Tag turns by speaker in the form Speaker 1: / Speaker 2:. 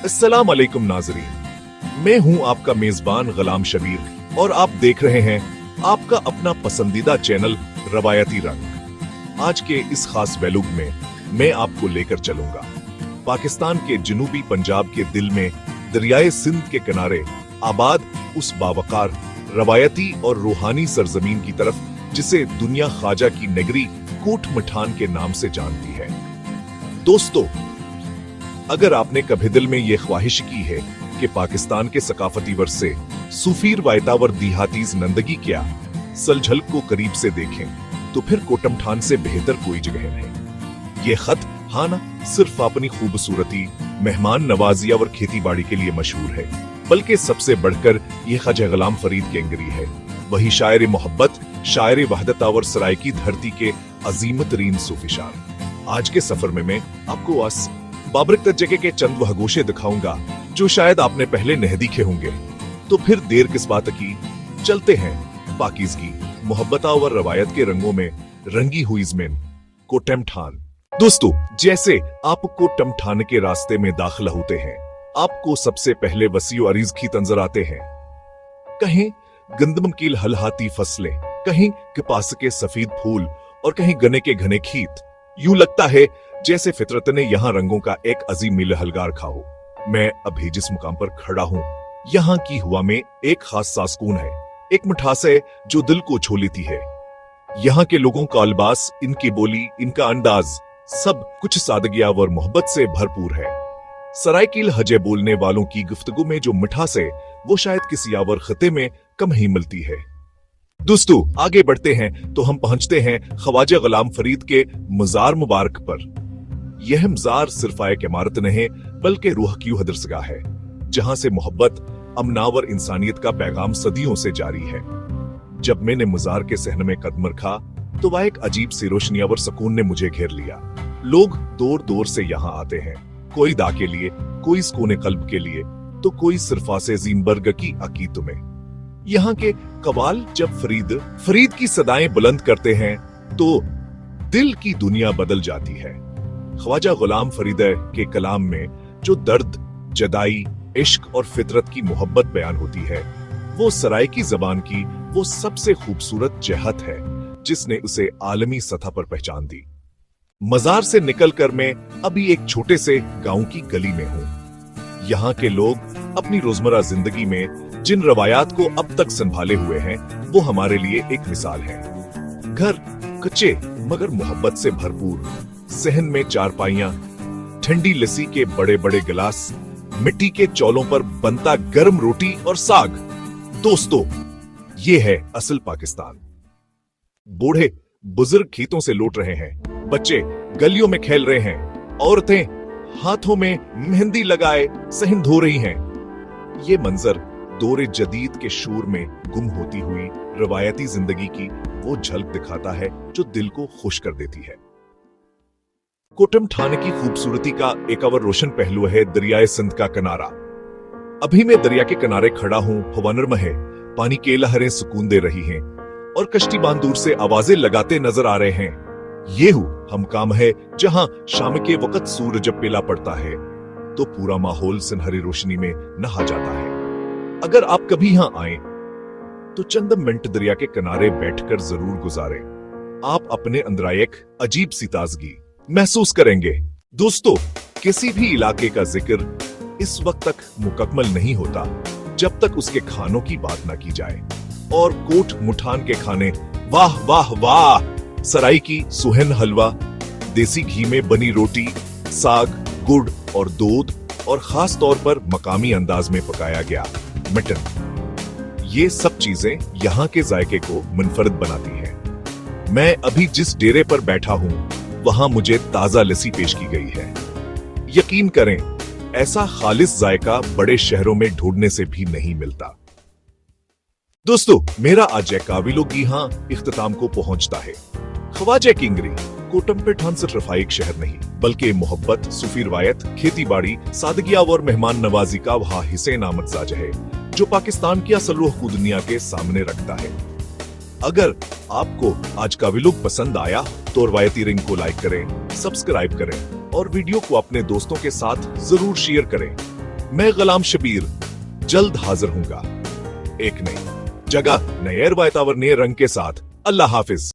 Speaker 1: अस्सलाम वालेकुम नाजरीन, मैं हूं आपका मेजबान गुलाम शबीर और आप देख रहे हैं आपका अपना पसंदीदा चैनल रवायती रंग। आज के इस खास व्लॉग में मैं आपको लेकर चलूंगा पाकिस्तान के जनूबी पंजाब के दिल में दरियाए सिंध के किनारे आबाद उस बावकार रवायती और रूहानी सरजमीन की तरफ जिसे दुनिया ख्वाजा की नगरी कोट मठान के नाम से जानती है। दोस्तों, अगर आपने कभी दिल में ये ख्वाहिश की है कि पाकिस्तान के सकाफती वर्से सूफीर वायतावर दिहातीज नंदगी क्या सलझल को करीब से देखें तो फिर कोटमठान से बेहतर कोई जगह नहीं। ये खत हाँ ना सिर्फ अपनी खूबसूरती, मेहमान नवाजी और खेती बाड़ी के लिए मशहूर है, बल्कि सबसे बढ़कर ये ख्वाजा गुलाम फरीद की अंगरी है। वही शायर मोहब्बत, शायर वहदत और सराय की धरती के अजीमतरीन सूफी शायर। आज के सफर में मैं आपको बाबरकत जगह के चंद वह गोशे दिखाऊंगा जो शायद आपने पहले नहीं दिखे होंगे। तो फिर देर किस बात की, चलते हैं पाकीज़गी, मोहब्बत और रवायत के रंगों में रंगी हुई ज़मीन कोटमठान। दोस्तों, जैसे आप कोटमठान के रास्ते में दाखिल होते हैं, आपको सबसे पहले वसी और अरीज खेत नजर आते हैं। कहीं गंदम की हलहाती फसलें, कहीं कपास के सफेद फूल और कहीं गन्ने के घने खेत। यूं लगता है जैसे फितरत ने यहाँ रंगों का एक अजीम मिल हलगार खाओ। मैं अभी जिस मुकाम पर खड़ा हूँ, यहाँ की हवा में एक खास सा सुकून है, एक मिठास है जो दिल को छू लेती है। यहाँ के लोगों का अल्बास, इनकी बोली, इनका अंदाज, सब कुछ सादगी और मोहब्बत से भरपूर है। सरायकील हजे बोलने वालों की गुफ्तगू में जो मिठास है वो शायद किसी और खत्ते में कम ही मिलती है। दोस्तों, आगे बढ़ते हैं तो हम पहुंचते हैं ख्वाजा गुलाम फरीद के मजार मुबारक पर। यह मजार सिर्फ एक इमारत नहीं बल्कि रूह की दरसगाह है, जहां से मोहब्बत, अमनावर इंसानियत का पैगाम सदियों से जारी है। जब मैंने मजार के सहन में कदम रखा तो वह एक अजीब सी रोशनी और सुकून ने मुझे घेर लिया। लोग दूर दूर से यहाँ आते हैं, कोई दा के लिए, कोई सुकून कल्ब के लिए, तो कोई सिरफासे ज़ीनबर्ग की अकीद में। यहाँ के कवाल जब फरीद की सदाएं बुलंद करते हैं तो दिल की दुनिया बदल जाती है। ख्वाजा गुलाम फरीद के कलाम में जो दर्द, जदाई, इश्क और फितरत की मोहब्बत बयान होती है, वो सराय की जबान की वो सबसे खूबसूरत जहत है जिसने उसे आलमी सतह पर पहचान दी। मजार से निकलकर मैं अभी एक छोटे से गांव की गली में हूँ। यहाँ के लोग अपनी रोजमर्रा जिंदगी में जिन रवायात को अब तक संभाले हुए हैं वो हमारे लिए एक मिसाल है। घर कच्चे मगर मोहब्बत से भरपूर, सहन में चारपाइयां, ठंडी लस्सी के बड़े बड़े गिलास, मिट्टी के चौलों पर बनता गर्म रोटी और साग। दोस्तों, ये है असल पाकिस्तान। बूढ़े बुजुर्ग खेतों से लौट रहे हैं, बच्चे गलियों में खेल रहे हैं, औरतें हाथों में मेहंदी लगाए सहन धो रही हैं। ये मंजर दौरे जदीद के शोर में गुम होती हुई रवायती जिंदगी की वो झलक दिखाता है जो दिल को खुश कर देती है। कोटमठान की खूबसूरती का एक और रोशन पहलू है दरियाए सिंध का किनारा। अभी मैं दरिया के किनारे खड़ा हूँ, हवा नर्म है, पानी की लहरें सुकून दे रही हैं और कश्तीबान दूर से आवाजें लगाते नजर आ रहे हैं। ये हम काम है जहां शाम के वक्त सूरज जब पीला पड़ता है तो पूरा माहौल सुनहरी रोशनी में नहा जाता है। अगर आप कभी यहाँ आए तो चंद मिनट दरिया के किनारे बैठकर जरूर गुजारें। आप अपने अंदर एक अजीब सी ताजगी महसूस करेंगे। दोस्तों, किसी भी इलाके का जिक्र इस वक्त तक मुकम्मल नहीं होता जब तक उसके खानों की बात ना की जाए। और कोट मठान के खाने, वाह वाह वाह! सराय की सुहन हलवा, देसी घी में बनी रोटी, साग, गुड़ और दूध और खास तौर पर मकामी अंदाज में पकाया गया मटन, ये सब चीजें यहाँ के जायके को मुनफरद बनाती हैं। मैं अभी जिस डेरे पर बैठा हूँ वहां मुझे ताजा लस्सी पेश की गई है। यकीन करें, ऐसा खालिस जायका बड़े शहरों में ढूंढने से भी नहीं मिलता। दोस्तों, मेरा आज काबिलों की यहाँ इख्तिताम को पहुंचता है। ख्वाजा की अंगरी कोटमठान सिर्फ रफाइक शहर नहीं बल्कि मोहब्बत, सूफी रवायत, खेती बाड़ी, सादगिया और मेहमान नवाजी का वह हिस्से नामत साज है जो पाकिस्तान की असल रूह को दुनिया के सामने रखता है। अगर आपको आज का व्लॉग पसंद आया तो रवायती रिंग को लाइक करें, सब्सक्राइब करें और वीडियो को अपने दोस्तों के साथ जरूर शेयर करें। मैं गुलाम शबीर जल्द हाजिर हूंगा एक नई जगह नए वातावरणीय रंग के साथ। अल्लाह हाफिज।